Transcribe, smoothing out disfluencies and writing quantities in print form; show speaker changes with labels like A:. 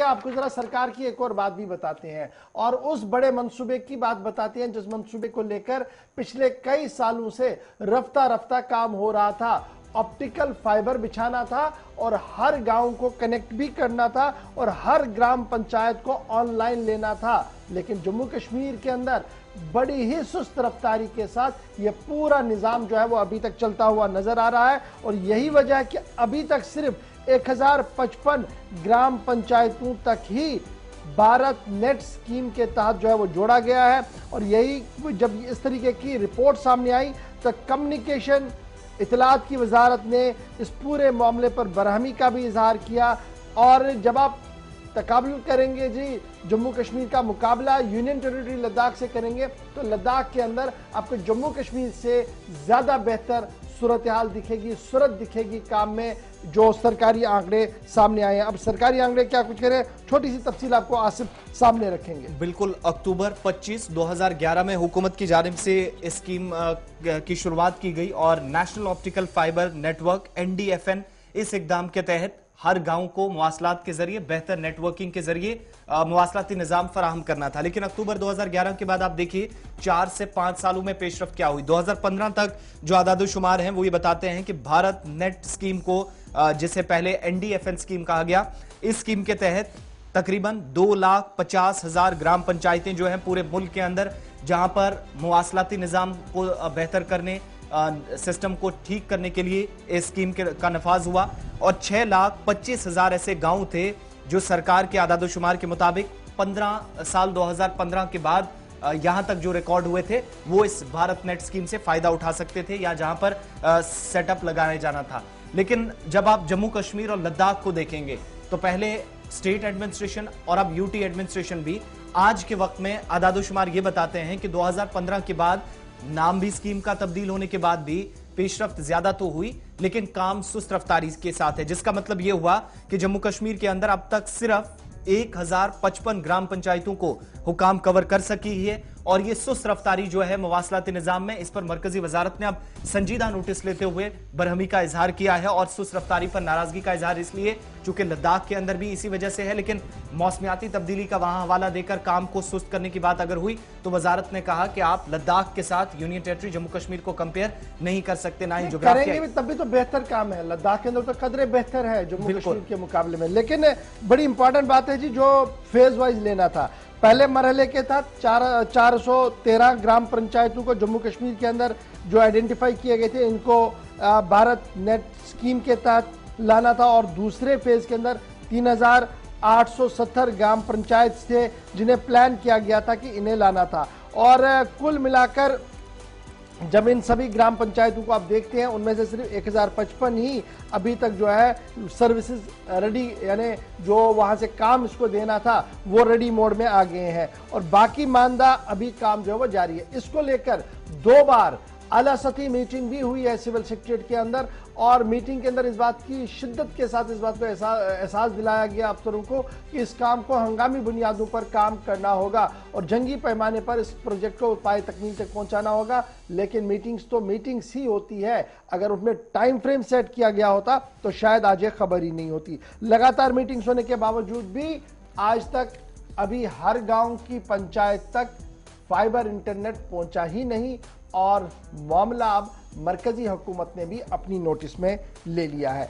A: आपको जरा सरकार की एक और बात भी बताते हैं और उस बड़े मंसूबे की बात बताते हैं जिस मंसूबे को लेकर पिछले कई सालों से रफ्ता रफ्ता काम हो रहा था। ऑप्टिकल फाइबर बिछाना था और हर गांव को कनेक्ट भी करना था और हर ग्राम पंचायत को ऑनलाइन लेना था। लेकिन जम्मू कश्मीर के अंदर बड़ी ही सुस्त रफ्तारी के साथ यह पूरा निजाम जो है वो अभी तक चलता हुआ नजर आ रहा है और यही वजह है कि अभी तक सिर्फ 1055 ग्राम पंचायतों तक ही भारत नेट स्कीम के तहत जो है वो जोड़ा गया है। और यही जब इस तरीके की रिपोर्ट सामने आई तो कम्युनिकेशन इत्तलात की वजारत ने इस पूरे मामले पर बरहमी का भी इजहार किया। और जब आप तकाबुल करेंगे जी जम्मू कश्मीर का मुकाबला यूनियन टेरिटरी लद्दाख से करेंगे तो लद्दाख के अंदर आपको जम्मू कश्मीर से ज्यादा बेहतर सूरत हाल दिखेगी, सूरत दिखेगी काम में, जो सरकारी आंकड़े सामने आए हैं। अब सरकारी आंकड़े क्या कुछ करें, छोटी सी तफसील आपको आसिफ सामने रखेंगे।
B: बिल्कुल, अक्टूबर 25, 2011 में हुकूमत की जानिब से इस स्कीम की शुरुआत की गई और national optical fibre network NDFN इस इकदाम के तहत हर गांव को मवासलात के जरिए बेहतर नेटवर्किंग के जरिए मवासलाती निजाम फराहम करना था। लेकिन अक्टूबर 2011 के बाद आप देखिए 4 से 5 सालों में पेशरफ क्या हुई। 2015 तक जो आदादोशुमार हैं वो ये बताते हैं कि भारत नेट स्कीम को, जिसे पहले NDFN स्कीम कहा गया, इस स्कीम के तहत तकरीबन 2,50,000 ग्राम पंचायतें जो हैं पूरे मुल्क के अंदर, जहां पर मवासलाती निजाम को बेहतर करने, सिस्टम को ठीक करने के लिए इस स्कीम का नफाज हुआ और 6,25,000 ऐसे गांव थे जो सरकार के आदादोशुमार के मुताबिक 15 साल 2015 के बाद यहां तक जो रिकॉर्ड हुए थे वो इस भारत नेट स्कीम से फायदा उठा सकते थे या जहां पर सेटअप लगाने जाना था। लेकिन जब आप जम्मू कश्मीर और लद्दाख को देखेंगे तो पहले स्टेट एडमिनिस्ट्रेशन और अब UT एडमिनिस्ट्रेशन भी आज के वक्त में आदादोशुमार ये बताते हैं कि 2015 के बाद नाम भी स्कीम का तब्दील होने के बाद भी पेशरफ्त ज्यादा तो हुई लेकिन काम सुस्त रफ्तारी के साथ है, जिसका मतलब यह हुआ कि जम्मू कश्मीर के अंदर अब तक सिर्फ 1055 ग्राम पंचायतों को हुकाम कवर कर सकी है। और ये सुस्त रफ्तारी जो है मवासलाती निजाम में, इस पर मरकजी वजारत ने अब संजीदा नोटिस लेते हुए बरहमी का इजहार किया है और सुस्त रफ्तारी पर नाराजगी का इजहार इसलिए चूंकि लद्दाख के अंदर भी इसी वजह से है। लेकिन मौसमियाती तब्दीली का वहां हवाला देकर काम को सुस्त करने की बात अगर हुई तो वजारत ने कहा कि आप लद्दाख के साथ यूनियन टेरिटरी जम्मू कश्मीर को कंपेयर नहीं कर सकते, ना ही
A: जोग्राफिया, तब भी तो बेहतर काम है। लद्दाख के अंदर तो कदरे बेहतर है जम्मू कश्मीर के मुकाबले में। लेकिन बड़ी इंपॉर्टेंट बात है जी जो फेज वाइज लेना था। पहले मरहले के तहत 413 ग्राम पंचायतों को जम्मू कश्मीर के अंदर जो आइडेंटिफाई किए गए थे इनको भारत नेट स्कीम के तहत लाना था और दूसरे फेज के अंदर 3,870 ग्राम पंचायत थे जिन्हें प्लान किया गया था कि इन्हें लाना था। और कुल मिलाकर जब इन सभी ग्राम पंचायतों को आप देखते हैं उनमें से सिर्फ 1055 ही अभी तक जो है सर्विसेज रेडी, यानी जो वहां से काम इसको देना था वो रेडी मोड में आ गए हैं और बाकी मानदा अभी काम जो है वो जारी है। इसको लेकर 2 बार आला सतही मीटिंग भी हुई है सिविल सेक्रेटरीट के अंदर और मीटिंग के अंदर इस बात की शिद्दत के साथ इस बात को एहसास दिलाया गया अफसरों को कि इस काम को हंगामी बुनियादों पर काम करना होगा और जंगी पैमाने पर इस प्रोजेक्ट को पाए तकमील तक पहुंचाना होगा। लेकिन मीटिंग्स तो मीटिंग्स ही होती है, अगर उसमें टाइम फ्रेम सेट किया गया होता तो शायद आज ये खबर ही नहीं होती। लगातार मीटिंग्स होने के बावजूद भी आज तक अभी हर गांव की पंचायत तक फाइबर इंटरनेट पहुंचा ही नहीं और मामला अब मरकजी हुकूमत ने भी अपनी नोटिस में ले लिया है।